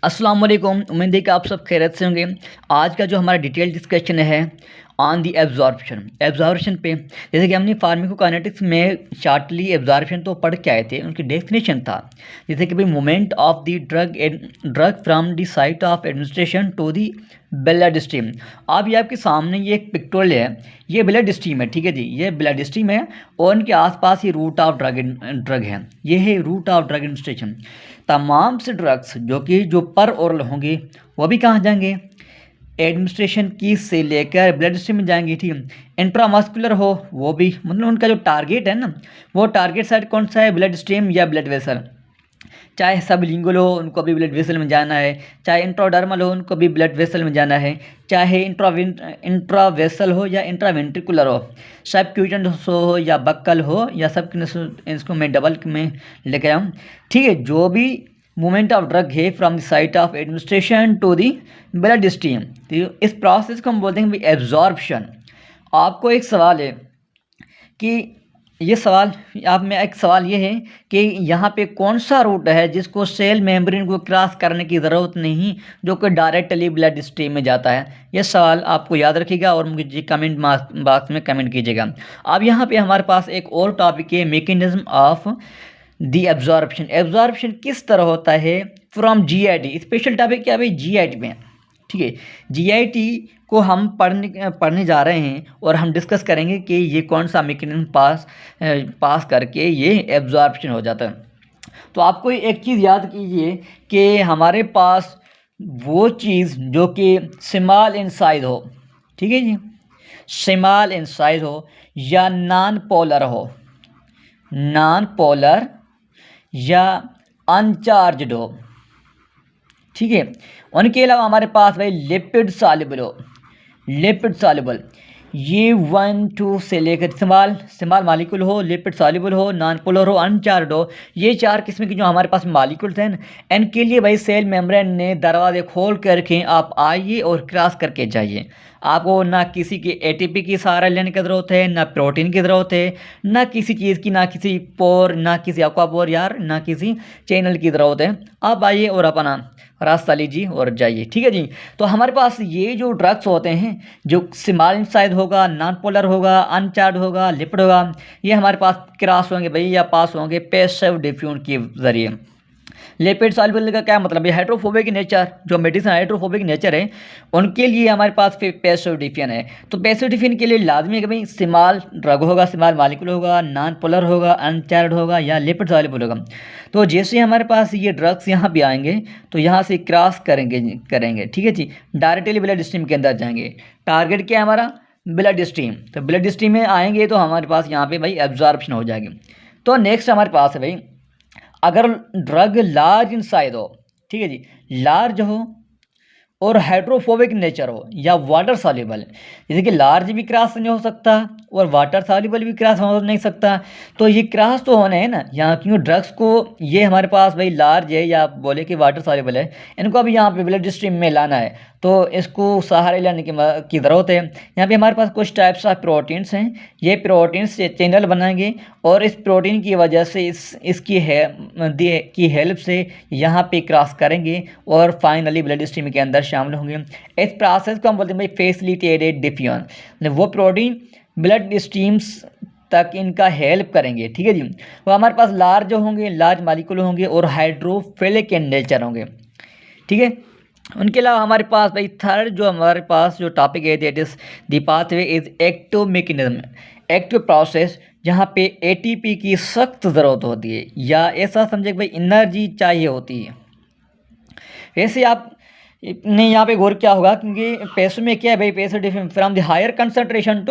अस्सलाम वालेकुम। उम्मीद है कि आप सब खैरियत से होंगे। आज का जो हमारा डिटेल डिस्कशन है ऑन दी एब्जॉर्प्शन पे, जैसे कि हमने फार्माकोकाइनेटिक्स में शार्टली एब्जॉर्प्शन तो पढ़ के आए थे, उनकी डेफिनेशन था जैसे कि भाई movement of the drug from the site of administration to the blood stream. अब ये आपके सामने ये एक पिक्टोरियल है, ये ब्लड स्ट्रीम है, ठीक है जी, ये ब्लड स्ट्रीम है और इनके आसपास ये रूट ऑफ ड्रग है, ये है रूट ऑफ ड्रग एडमिनिस्ट्रेशन। तमाम से ड्रग्स जो पर ओरल होंगे वो भी कहाँ जाएंगे, एडमिनिस्ट्रेशन की से लेकर ब्लड स्ट्रीम में जाएंगे, ठीक है। इंट्रामस्कुलर हो वो भी, मतलब उनका जो टारगेट है ना, वो टारगेट साइड कौन सा है, ब्लड स्ट्रीम या ब्लड वेसल। चाहे सब लिंगुअल हो उनको भी ब्लड वेसल में जाना है, चाहे इंट्राडर्मल हो उनको भी ब्लड वेसल में जाना है, चाहे इंट्रावेसल हो या इंट्रावेंट्रिकुलर हो, सब क्यूटेंस हो या बक्कल हो या सब, इसको मैं डबल में लेकर आऊँ, ठीक है। जो भी मूवमेंट ऑफ ड्रग है from the site of administration to the blood stream, तो इस प्रोसेस को हम बोलते हैं एब्जॉर्प्शन। आपको एक सवाल है कि ये सवाल आप में एक सवाल ये है कि यहाँ पे कौन सा रूट है जिसको सेल मेम्ब्रेन को क्रॉस करने की ज़रूरत नहीं, जो कि डायरेक्टली ब्लड स्ट्रीम में जाता है। ये सवाल आपको याद रखिएगा और मुझे कमेंट बॉक्स में कमेंट कीजिएगा। अब यहाँ पे हमारे पास एक और टॉपिक है, मैकेनिज्म ऑफ दी एब्जॉर्प्शन किस तरह होता है फ्रॉम जीआईटी। स्पेशल टॉपिक क्या है भाई, जीआईटी में, ठीक है। जीआईटी को हम पढ़ने जा रहे हैं और हम डिस्कस करेंगे कि ये कौन सा मैकेनिज्म पास करके ये एब्जॉर्प्शन हो जाता है। तो आपको एक चीज़ याद कीजिए कि हमारे पास वो चीज़ जो कि स्मॉल इन साइज हो, ठीक है जी, स्मॉल इन साइज हो या नॉन पोलर या अनचार्ज्ड हो, ठीक है। उनके अलावा हमारे पास भाई लिपिड सॉल्युबल, ये 1 2 से लेकर स्मॉल मालिक्यूल हो, लिपिड सॉल्युबल हो, नॉन पोलर हो, अनचार्ज्ड हो, ये 4 किस्म की जो हमारे पास मालिक्यूल्स हैं, इनके लिए भाई सेल मेम्ब्रेन ने दरवाजे खोल कर रखे, आप आइए और क्रॉस करके जाइए। आपको ना किसी की एटीपी की सहारा लेने की ज़रूरत है, ना प्रोटीन की ज़रूरत है, ना किसी चीज़ की, ना किसी पोर, ना किसी एक्वापोर यार, ना किसी चैनल की ज़रूरत है। आप आइए और अपना रास्ता लीजिए और जाइए, ठीक है जी। तो हमारे पास ये जो ड्रग्स होते हैं, जो स्मॉल साइज होगा, नॉन पोलर होगा, अनचार्ज होगा, लिपिड होगा, ये हमारे पास क्रॉस होंगे भाई या पास होंगे पैसिव डिफ्यूजन के ज़रिए। लिपिड सॉल्युबल का क्या मतलब है, हाइड्रोफोबिक नेचर, जो मेडिसिन हाइड्रोफोबिक नेचर है उनके लिए हमारे पास पैसिव डिफियन है। तो पैसिव डिफियन के लिए लाजमी है कि भाई स्मॉल ड्रग होगा, स्मॉल मॉलिक्यूल होगा, नॉन पोलर होगा, अनचार्ज होगा या लिपिड सॉल्युबल होगा। तो जैसे हमारे पास ये ड्रग्स यहाँ पे आएंगे तो यहाँ से क्रॉस करेंगे, ठीक है जी, डायरेक्टली ब्लड स्ट्रीम के अंदर जाएंगे। टारगेट क्या है हमारा, ब्लड स्ट्रीम। तो ब्लड स्ट्रीम में आएंगे तो हमारे पास यहाँ पे भाई एब्जॉर्प्शन हो जाएगी। तो नेक्स्ट हमारे पास है भाई, अगर ड्रग लार्ज इन साइज हो, ठीक है जी, लार्ज हो और हाइड्रोफोबिक नेचर हो या वाटर सॉल्युबल, जैसे कि लार्ज भी क्रॉस नहीं हो सकता और वाटर सॉल्युबल भी क्रॉस हो नहीं सकता, तो ये क्रॉस तो होना है ना यहाँ, क्योंकि ड्रग्स को ये हमारे पास भाई लार्ज है या बोले कि वाटर सॉल्युबल है, इनको अभी यहाँ पे ब्लड स्ट्रीम में लाना है, तो इसको सहारे लेने की ज़रूरत है। यहाँ पे हमारे पास कुछ टाइप्स ऑफ प्रोटीन्स हैं, ये प्रोटीन्स चैनल बनाएंगे और इस प्रोटीन की वजह से इसकी हेल्प से यहाँ पे क्रॉस करेंगे और फाइनली ब्लड स्ट्रीम के अंदर शामिल होंगे। इस प्रोसेस को हम बोलते हैं भाई फैसिलिटेटेड डिफ्यूजन। वो प्रोटीन ब्लड स्ट्रीम्स तक इनका हेल्प करेंगे, ठीक है जी। वो हमारे पास लार्ज होंगे, लार्ज मालिक्यूल होंगे और हाइड्रोफिलिक इन नेचर होंगे, ठीक है। उनके अलावा हमारे पास भाई थर्ड जो हमारे पास जो टॉपिक है that is the pathway is active mechanism, active process, जहाँ पे एटीपी की सख्त ज़रूरत होती है या ऐसा समझे कि भाई एनर्जी चाहिए होती है। वैसे आप ने यहाँ पे गौर क्या होगा, क्योंकि पैसों में क्या है भाई, passive different from the higher concentration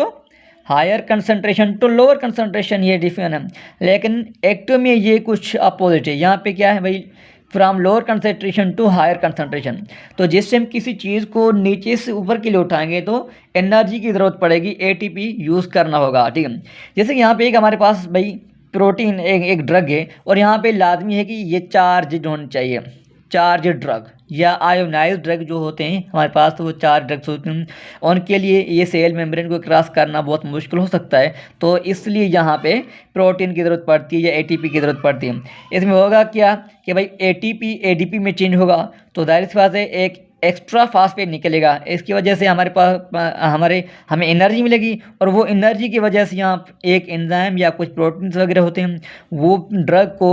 to lower concentration, ये डिफरेंट है। लेकिन एक्टिव में ये कुछ अपोजिट है, यहाँ पे क्या है भाई, from lower concentration to higher concentration. तो जिससे हम किसी चीज़ को नीचे से ऊपर के लिए उठाएंगे तो एनर्जी की ज़रूरत पड़ेगी, एटीपी यूज़ करना होगा, ठीक है। जैसे कि यहाँ पे एक हमारे पास भाई प्रोटीन एक ड्रग है और यहाँ पे लाजमी है कि ये चार्ज होनी चाहिए, चार्ज ड्रग या आयोनाइज ड्रग जो होते हैं हमारे पास, तो वो चार्ज ड्रग्स होते हैं, उनके लिए ये सेल मेम्ब्रेन को क्रॉस करना बहुत मुश्किल हो सकता है। तो इसलिए यहाँ पे प्रोटीन की ज़रूरत पड़ती है या एटीपी की ज़रूरत पड़ती है। इसमें होगा क्या कि भाई एटीपी एडीपी में चेंज होगा, तो जाहिर सी बात है एक एक्स्ट्रा फास्फेट निकलेगा। इसकी वजह से हमारे पास हमें एनर्जी मिलेगी, और वो एनर्जी की वजह से यहाँ एक एंजाइम या कुछ प्रोटीन्स वगैरह होते हैं, वो ड्रग को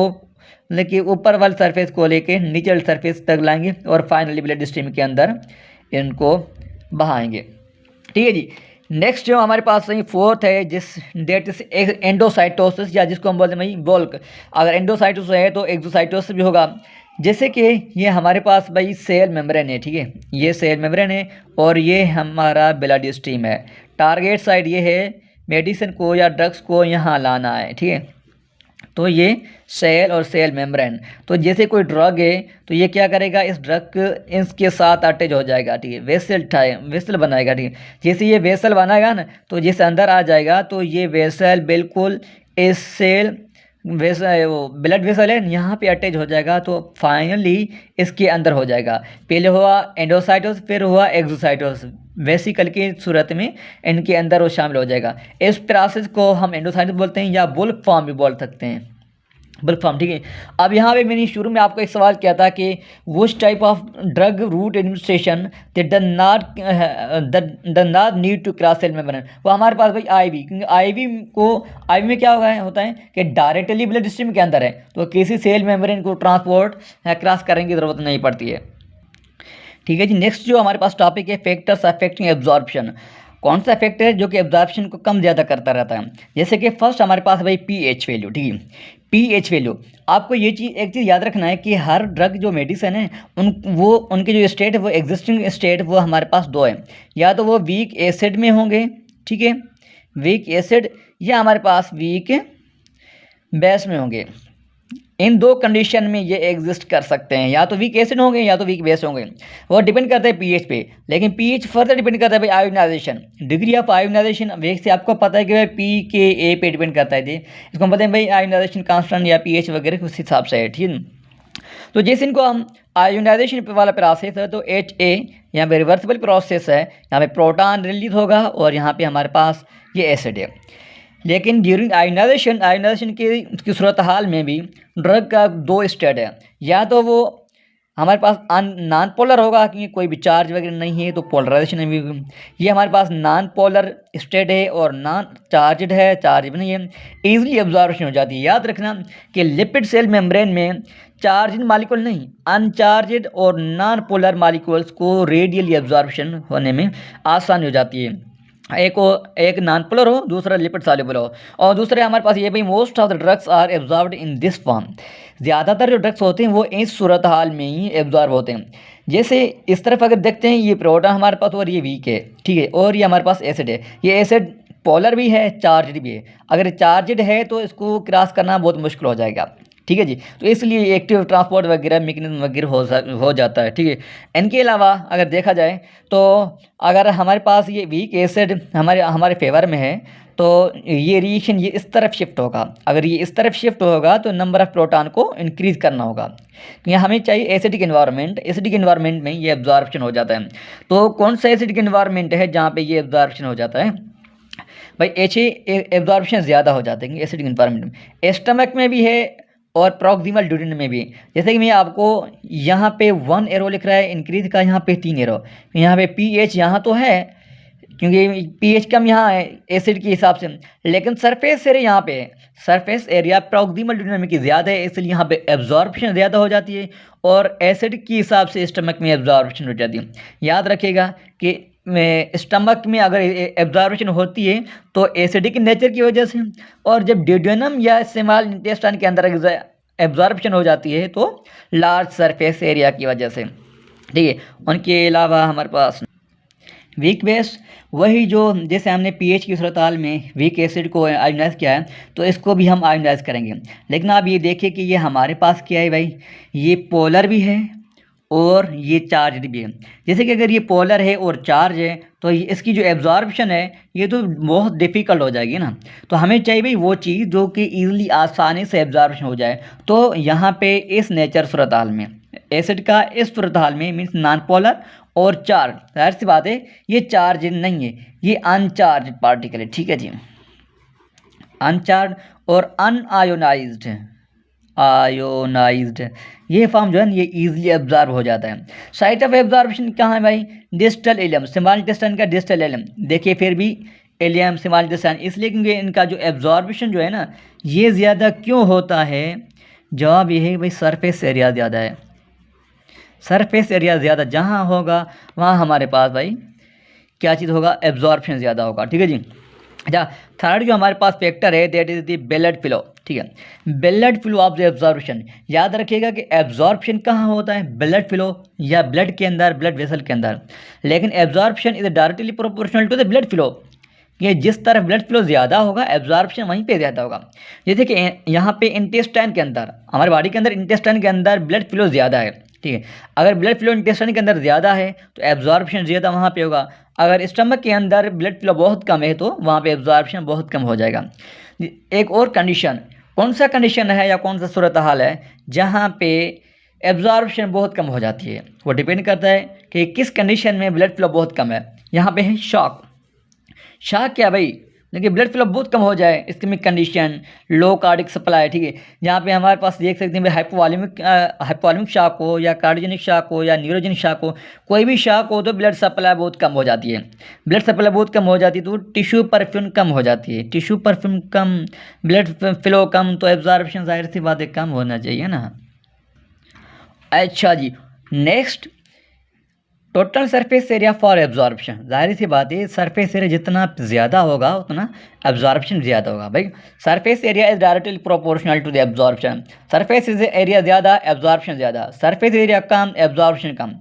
लेकिन ऊपर वाले सरफेस को लेके नीचे वाले सरफेस तक लाएंगे और फाइनली ब्लड स्ट्रीम के अंदर इनको बहाएंगे। ठीक है जी। नेक्स्ट जो हमारे पास फोर्थ है जिस डेट इज एंडोसाइटोसिस, या जिसको हम बोलते हैं भाई बल्क। अगर एंडोसाइटोसिस है तो एक्सोसाइटोसिस भी होगा। जैसे कि ये हमारे पास भाई सेल मेम्ब्रेन है, ठीक है, ये सेल मेम्ब्रेन है और ये हमारा ब्लड स्ट्रीम है। टारगेट साइड ये है मेडिसिन को या ड्रग्स को यहाँ लाना है, ठीक है। तो ये सेल और सेल मेम्ब्रेन, तो जैसे कोई ड्रग है तो ये क्या करेगा, इस ड्रग इसके साथ अटैच हो जाएगा, ठीक है, वेसल बनाएगा, ठीक है। जैसे ये वेसल बनाएगा ना, तो जैसे अंदर आ जाएगा तो ये वेसल बिल्कुल इस सेल वेसल, वो ब्लड वेसल है यहाँ पे अटैच हो जाएगा, तो फाइनली इसके अंदर हो जाएगा। पहले हुआ एंडोसाइटोसिस, फिर हुआ एक्सोसाइटोसिस, वेसिकल की सूरत में इनके अंदर वो शामिल हो जाएगा। इस प्रोसेस को हम एंडोसाइटोसिस बोलते हैं या बुल्क फॉर्म भी बोल सकते हैं, बुल्क फॉर्म, ठीक है। अब यहाँ पे मैंने शुरू में आपको एक सवाल किया था कि which type of drug route administration that does not need to cross cell membrane, वो हमारे पास भाई आईवी, क्योंकि आईवी में क्या होता है कि डायरेक्टली ब्लड स्ट्रीम के अंदर है, तो किसी सेल मेम्ब्रेन को ट्रांसपोर्ट क्रॉस करने की ज़रूरत नहीं पड़ती है। ठीक है जी। नेक्स्ट जो हमारे पास टॉपिक है फैक्टर्स अफेक्टिंग एब्जॉर्प्शन। कौन सा फैक्टर है जो कि एब्जॉर्प्शन को कम ज़्यादा करता रहता है। जैसे कि फर्स्ट हमारे पास भाई पीएच वैल्यू, ठीक है, पीएच वैल्यू। आपको ये चीज़ एक चीज़ याद रखना है कि हर ड्रग जो मेडिसिन है उनके जो स्टेट है वो एग्जिस्टिंग स्टेट वो हमारे पास दो है, या तो वो वीक एसिड में होंगे, ठीक है, वीक एसिड, या हमारे पास वीक बेस में होंगे। इन दो कंडीशन में ये एग्जिस्ट कर सकते हैं, या तो वीक एसिड होंगे या तो वीक बेस होंगे। वो डिपेंड करता है पीएच पे, लेकिन पीएच फर्दर डिपेंड करता है भाई आयोनाइजेशन, डिग्री ऑफ आयोनाइजेशन। वेग से आपको पता है कि भाई पी के ए पे डिपेंड करता है, इसको हम पता है भाई आयोनाइजेशन कांस्टेंट या पीएच वगैरह उस हिसाब से है, ठीक है। तो जैसे इनको हम आयोनाइजेशन वाला प्रोसेस है तो एच ए यहाँ पे रिवर्सिबल प्रोसेस है, यहाँ पे प्रोटॉन रिलीज होगा और यहाँ पे हमारे पास ये एसिड है। लेकिन ड्यूरिंग आयोनाइजेशन की सूरत हाल में भी ड्रग का दो स्टेट है, या तो वो हमारे पास नॉन पोलर होगा क्योंकि कोई भी चार्ज वगैरह नहीं है तो पोलराइजेशन भी, ये हमारे पास नॉन पोलर स्टेट है और नॉन चार्जड है, चार्ज भी नहीं है, ईजिली एब्जॉर्प्शन हो जाती है। याद रखना कि लिपिड सेल मेम्ब्रेन में चार्जड मालिक्यूल नहीं, अनचार्जड और नॉन पोलर मालिक्यूल्स को रेडियली एब्जॉर्प्शन होने में आसानी हो जाती है। एक नॉन पोलर हो, दूसरा लिपिड सॉल्युबल हो, और दूसरे हमारे पास ये भाई most of the drugs are absorbed in this form. ज़्यादातर जो ड्रग्स होते हैं वो इस सूरत हाल में ही एब्जॉर्ब होते हैं। जैसे इस तरफ अगर देखते हैं ये प्रोटॉन हमारे पास और ये वीक है, ठीक है, और ये हमारे पास एसिड है। ये एसिड पोलर भी है, चार्जड भी है। अगर चार्जड है तो इसको क्रॉस करना बहुत मुश्किल हो जाएगा, ठीक है जी। तो इसलिए एक्टिव ट्रांसपोर्ट वगैरह मैकेनिज्म वगैरह हो जाता है, ठीक है। इनके अलावा अगर देखा जाए तो अगर हमारे पास ये वीक एसिड हमारे फेवर में है तो ये रिएक्शन ये इस तरफ शिफ्ट होगा। अगर ये इस तरफ शिफ्ट होगा तो नंबर ऑफ प्रोटॉन को इंक्रीज करना होगा, क्योंकि हमें चाहिए एसिडिक इन्वायरमेंट में ये एब्जॉर्प्शन हो जाता है। तो कौन सा एसिडिक इन्वायरमेंट है जहाँ पे ये एब्जॉर्प्शन हो जाता है भाई, एब्जॉर्प्शन ज़्यादा हो जाते हैं एसिडिक इन्वायरमेंट में। स्टमक में भी है और प्रॉक्सिमल ड्यूडेनम में भी। जैसे कि मैं आपको यहाँ पे 1 एरो लिख रहा है इंक्रीज का, यहाँ पे 3 एरो, यहाँ पे पीएच यहाँ तो है क्योंकि पीएच कम यहाँ है एसिड के हिसाब से, लेकिन सरफेस एरिया यहाँ पे है, सरफेस एरिया प्रॉक्सिमल ड्यूडेनम की ज़्यादा है, इसलिए यहाँ पे एब्जॉर्प्शन ज़्यादा हो जाती है और एसिड के हिसाब से स्टमक में एब्जॉर्प्शन हो जाती है। याद रखिएगा कि स्टमक में अगर एब्जॉर्प्शन होती है तो एसिडिक नेचर की वजह से, और जब ड्यूडेनम या स्मॉल इंटेस्टाइन के अंदर एब्जॉर्प्शन हो जाती है तो लार्ज सरफेस एरिया की वजह से, ठीक है। उनके अलावा हमारे पास वीक बेस, वही जो जैसे हमने पीएच की सूरत हाल में वीक एसिड को आयोनाइज किया है तो इसको भी हम आयोनाइज करेंगे। लेकिन आप ये देखिए कि ये हमारे पास क्या है भाई, ये पोलर भी है और ये चार्ज भी है। जैसे कि अगर ये पोलर है और चार्ज है तो इसकी जो एब्जॉर्प्शन है ये तो बहुत डिफ़िकल्ट हो जाएगी ना। तो हमें चाहिए भाई वो चीज़ जो कि ईज़िली आसानी से एब्जॉर्प्शन हो जाए। तो यहाँ पे इस नेचर सूरत हाल में एसिड का इस सूरत हाल में मीन्स नॉन पोलर और चार्ज, जाहिर सी बात है ये चार्ज नहीं है, ये अनचार्ज पार्टिकल है, ठीक है जी, अनचार्ज और अनआयोनाइज्ड, आयोनाइज्ड ये फॉर्म जो है ये इजीली एब्जॉर्ब हो जाता है। साइट ऑफ एब्जॉर्प्शन कहाँ है भाई, डिस्टल एलियम, स्मॉल इंटेस्टाइन का डिस्टल एलियम, देखिए फिर भी एलियम स्मॉल इंटेस्टाइन, इसलिए क्योंकि इनका जो एब्जॉर्प्शन जो है ना ये ज़्यादा क्यों होता है, जवाब ये है भाई सरफेस एरिया ज़्यादा है, सरफेस एरिया ज़्यादा जहाँ होगा वहाँ हमारे पास भाई क्या चीज़ होगा, एब्जॉर्प्शन ज़्यादा होगा, ठीक है जी। अच्छा, थर्ड जो हमारे पास फैक्टर है that is the blood flow, ठीक है, blood flow of the absorption, याद रखिएगा कि एब्जॉर्प्शन कहाँ होता है, ब्लड फ्लो या ब्लड के अंदर, ब्लड वेसल के अंदर, लेकिन absorption is directly proportional to the blood flow, ये जिस तरफ ब्लड फ्लो ज़्यादा होगा एब्जॉर्प्शन वहीं पे ज़्यादा होगा। जैसे कि यहाँ पे इंटेस्टाइन के अंदर, हमारे बॉडी के अंदर इंटेस्टाइन के अंदर ब्लड फ्लो ज़्यादा है, ठीक है, अगर ब्लड फ्लो इंटेस्टाइन के अंदर ज़्यादा है तो एब्जॉर्प्शन ज़्यादा वहाँ पे होगा, अगर स्टमक के अंदर ब्लड फ्लो बहुत कम है तो वहाँ पे एब्जॉर्प्शन बहुत कम हो जाएगा। एक और कंडीशन, कौन सा कंडीशन है या कौन सा सूरत हाल है जहाँ पे एब्जॉर्प्शन बहुत कम हो जाती है, वो डिपेंड करता है कि किस कंडीशन में ब्लड फ्लो बहुत कम है। यहाँ पे है शॉक, शॉक क्या भाई, लेकिन ब्लड फ्लो बहुत कम हो जाए, इस्केमिक कंडीशन, लो कार्डिक सप्लाई, ठीक है, जहाँ पे हमारे पास देख सकते हैं हाइपोवॉल्यूमिक शॉक हो या कार्डियोजेनिक शॉक हो या न्यूरोजेनिक शॉक हो, कोई भी शॉक हो तो ब्लड सप्लाई बहुत कम हो जाती है, ब्लड सप्लाई बहुत कम हो जाती है तो टिश्यू परफ्यूम कम हो जाती है, टिश्यू परफ्यूम कम, ब्लड फ्लो कम, तो एब्जॉर्प्शन जाहिर सी बात है कम होना चाहिए ना। अच्छा जी, next total surface area for absorption, जाहिर सी बात है सरफेस एरिया जितना ज़्यादा होगा उतना एब्जॉर्प्शन ज़्यादा होगा भाई, surface area is directly proportional to the absorption, surface area ज़्यादा एब्जॉर्प्शन ज़्यादा, सरफेस एरिया कम एब्जॉर्प्शन कम।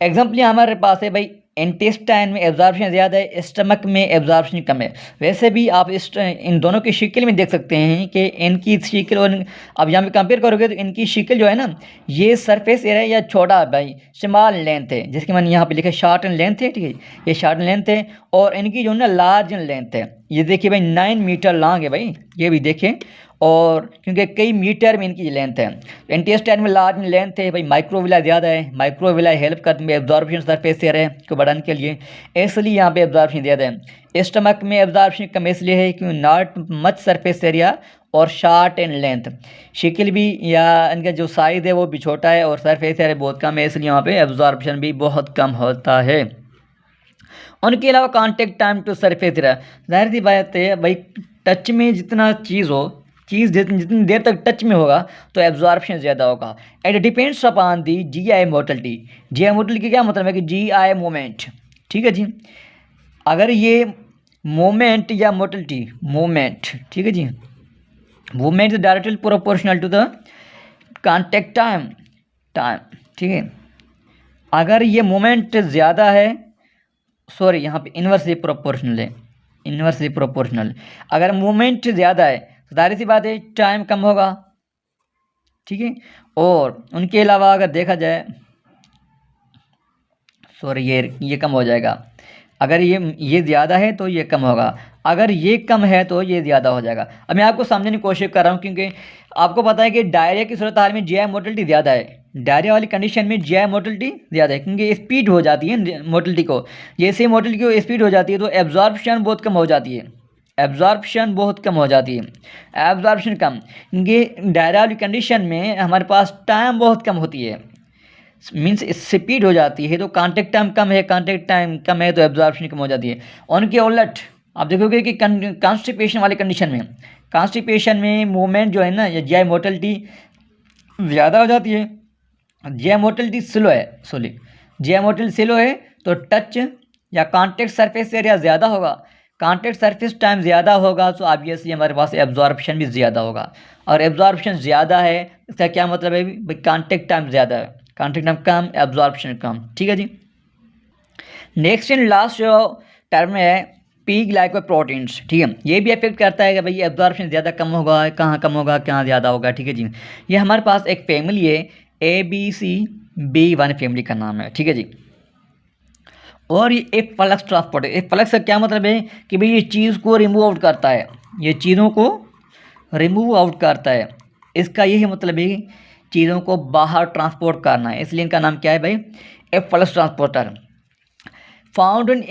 एग्जाम्पल हमारे पास है भाई इंटेस्टाइन में एब्जॉर्प्शन ज़्यादा है, स्टमक में एब्जॉर्प्शन कम है, वैसे भी आप इन दोनों की शिकल में देख सकते हैं कि इनकी शिकल और अब यहाँ पे कंपेयर करोगे तो इनकी शिकल जो है ना ये सरफेस एरिया या छोटा भाई स्मॉल लेंथ है, जिसके मैंने यहाँ पे लिखा शॉर्ट एंड लेंथ है, ठीक है, ये शॉर्ट एंड लेंथ है, और इनकी जो है ना लार्ज एंड लेंथ है, ये देखिए भाई 9 मीटर लॉन्ग है भाई, ये भी देखें, और क्योंकि कई मीटर में इनकी लेंथ है, इंटेस्टाइन में लार्ज लेंथ है भाई, माइक्रोविलाई ज़्यादा है, माइक्रोविलाई हेल्प करते हैं एब्जॉर्प्शन सरफेस एरिया को बढ़ाने के लिए, इसलिए यहाँ पे एब्जॉर्प्शन ज़्यादा है। स्टमक में एब्जॉर्प्शन कम इसलिए है क्योंकि नॉट मच सरफेस एरिया और शॉर्ट एंड लेंथ, शिकल भी या इनका जो साइज़ है वो भी छोटा है और सरफेस एरिया बहुत कम है, इसलिए यहाँ पे एब्जॉर्प्शन भी बहुत कम होता है। उनके अलावा contact time to surface area, जाहिर सी बात है भाई टच में जितना चीज़ हो, चीज़ जितनी देर तक टच में होगा तो एब्जॉर्प्शन ज़्यादा होगा। It depends upon the GI motility, GI motility क्या मतलब है कि GI मोमेंट, ठीक है जी, अगर ये मोमेंट या मोटिलिटी मोमेंट, ठीक है जी, moment is directly proportional to the contact time, ठीक है, अगर ये मोमेंट ज़्यादा है, सॉरी यहाँ पे इन्वर्सली प्रोपोर्शनल है, इन्वर्सली प्रोपोर्शनल, अगर मोमेंट ज़्यादा है तो जाहिर सी बात है टाइम कम होगा, ठीक है, और उनके अलावा अगर देखा जाए, सॉरी ये कम हो जाएगा, अगर ये ज़्यादा है तो ये कम होगा, अगर ये कम है तो ये ज़्यादा हो जाएगा। अब मैं आपको समझने की कोशिश कर रहा हूँ क्योंकि आपको पता है कि डायरिया की सूरत हाल में GI मोटिलिटी ज़्यादा है, डायरिया वाली कंडीशन में GI मोटिलिटी ज़्यादा है क्योंकि स्पीड हो जाती है मोटिलिटी को, जैसे मोटिलिटी को स्पीड हो जाती है तो एब्जॉर्प्शन बहुत कम हो जाती है, एब्जॉर्प्शन बहुत कम हो जाती है, एब्जॉर्प्शन कम, क्योंकि डायरिया वाली कंडीशन में हमारे पास टाइम बहुत कम होती है, मीन्स स्पीड हो जाती है तो कॉन्टेक्ट टाइम कम है, कॉन्टेक्ट टाइम कम है तो एब्जॉर्प्शन कम हो जाती है। उनके उलट आप देखोगे कि कॉन्स्टिपेशन वाली कंडीशन में, कॉन्स्टिपेशन में मूवमेंट जो है ना या GI मोटिलिटी ज़्यादा हो जाती है, GI मोटिलिटी स्लो है, GI मोटिलिटी स्लो है तो टच या कॉन्टेक्ट सरफेस एरिया ज़्यादा होगा, कॉन्टेक्ट सरफेस टाइम ज़्यादा होगा तो ऑब्वियसली हमारे पास एब्जॉर्प्शन भी ज़्यादा होगा, और एब्जॉर्प्शन ज़्यादा है इसका क्या मतलब है भाई कॉन्टेक्ट टाइम ज़्यादा है, कॉन्टेक्ट टाइम कम एब्जॉर्प्शन कम, ठीक है जी। नेक्स्ट एंड लास्ट जो टर्म है पी ग्लाइकोप्रोटीन्स, ठीक है, ये भी अफेक्ट करता है कि भाई एब्जॉर्प्शन ज़्यादा कम होगा, कहाँ कम होगा कहाँ ज़्यादा होगा, ठीक है जी। ये हमारे पास एक फैमिली है ABCB1 फैमिली का नाम है, ठीक है जी, और ये एक फ्लक्स ट्रांसपोर्ट है। एक फ्लक्स का क्या मतलब है कि भाई ये चीज़ को रिमूव आउट करता है, ये चीज़ों को रिमूव आउट करता है, इसका यही मतलब है चीज़ों को बाहर ट्रांसपोर्ट करना है, इसलिए इनका नाम क्या है भाई, efflux transporter. Found in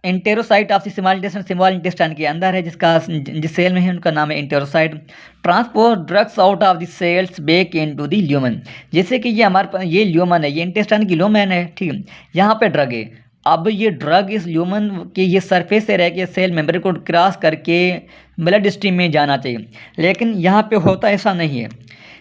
enterocyte of small intestine के अंदर है, जिस सेल में है उनका नाम है enterocyte. Transport drugs out of the cells back into the lumen, जैसे कि ये हमारे पास ये ल्यूमन है, ये इंटेस्टाइन की ल्यूमन है, ठीक है, यहाँ पे ड्रग है। अब ये ड्रग इस ल्यूमन के ये सरफेस से रह के सेल मेम्ब्रेन को क्रॉस करके ब्लड स्ट्रीम में जाना चाहिए, लेकिन यहाँ पे होता ऐसा नहीं है।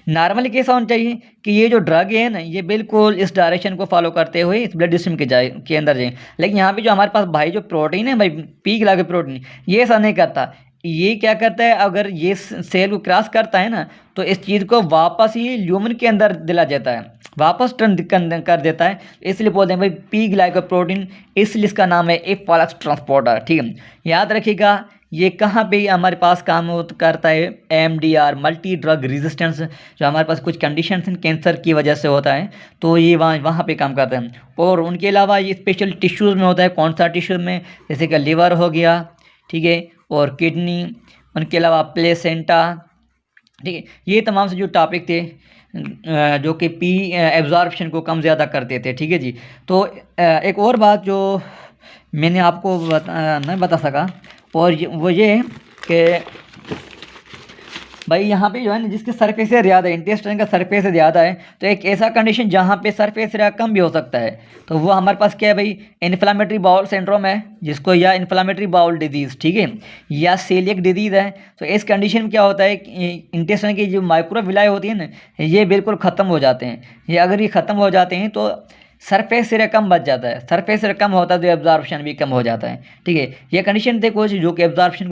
नॉर्मली कैसा होना चाहिए कि ये जो ड्रग है ना, ये बिल्कुल इस डायरेक्शन को फॉलो करते हुए इस ब्लड स्ट्रीम के अंदर जाए, लेकिन यहाँ पे जो हमारे पास भाई जो प्रोटीन है भाई, पी गिला के प्रोटीन, ये ऐसा नहीं करता। ये क्या करता है, अगर ये सेल को क्रॉस करता है ना, तो इस चीज़ को वापस ही ल्यूमन के अंदर दिला जाता है, वापस टर्न कर देता है, इसलिए बोलते हैं भाई पी ग्लाइकोप्रोटीन, इसलिए इसका नाम है एफलक्स ट्रांसपोर्टर, ठीक है। याद रखिएगा ये कहाँ पे हमारे पास काम करता है, MDR मल्टी ड्रग रेजिस्टेंस, जो हमारे पास कुछ कंडीशंस कैंसर की वजह से होता है, तो ये वहाँ पे काम करता है। और उनके अलावा ये स्पेशल टिश्यूज़ में होता है, कौन सा टिश्यूज़ में, जैसे कि लिवर हो गया, ठीक है, और किडनी, उनके अलावा प्लेसेंटा, ठीक है। ये तमाम से जो टॉपिक थे जो कि पी एब्जॉर्प्शन को कम ज़्यादा करते थे, ठीक है जी। तो एक और बात जो मैंने आपको नहीं बता सका, और वो ये है कि भाई यहाँ पे जो है ना, जिसकी सरफेस एरिया ज़्यादा है, इंटेस्टाइन का सरफेस ज़्यादा है, तो एक ऐसा कंडीशन जहाँ पे सरफेस एरिया कम भी हो सकता है, तो वो हमारे पास क्या है भाई, इन्फ्लामेटरी बाउल सिंड्रोम है, जिसको या इन्फ्लामेटरी बाउल डिजीज़, ठीक है, या सेलियक डिजीज़ है। तो इस कंडीशन में क्या होता है, इंटेस्टाइन की जो माइक्रोविलाई होती है ना, ये बिल्कुल ख़त्म हो जाते हैं। ये अगर ये ख़त्म हो जाते हैं तो सरफेस एरिया कम बच जाता है, सरफेस एरिया कम होता है तो एब्जॉर्प्शन भी कम हो जाता है, ठीक है। ये कंडीशन देखो जो कि एब्जॉर्प्शन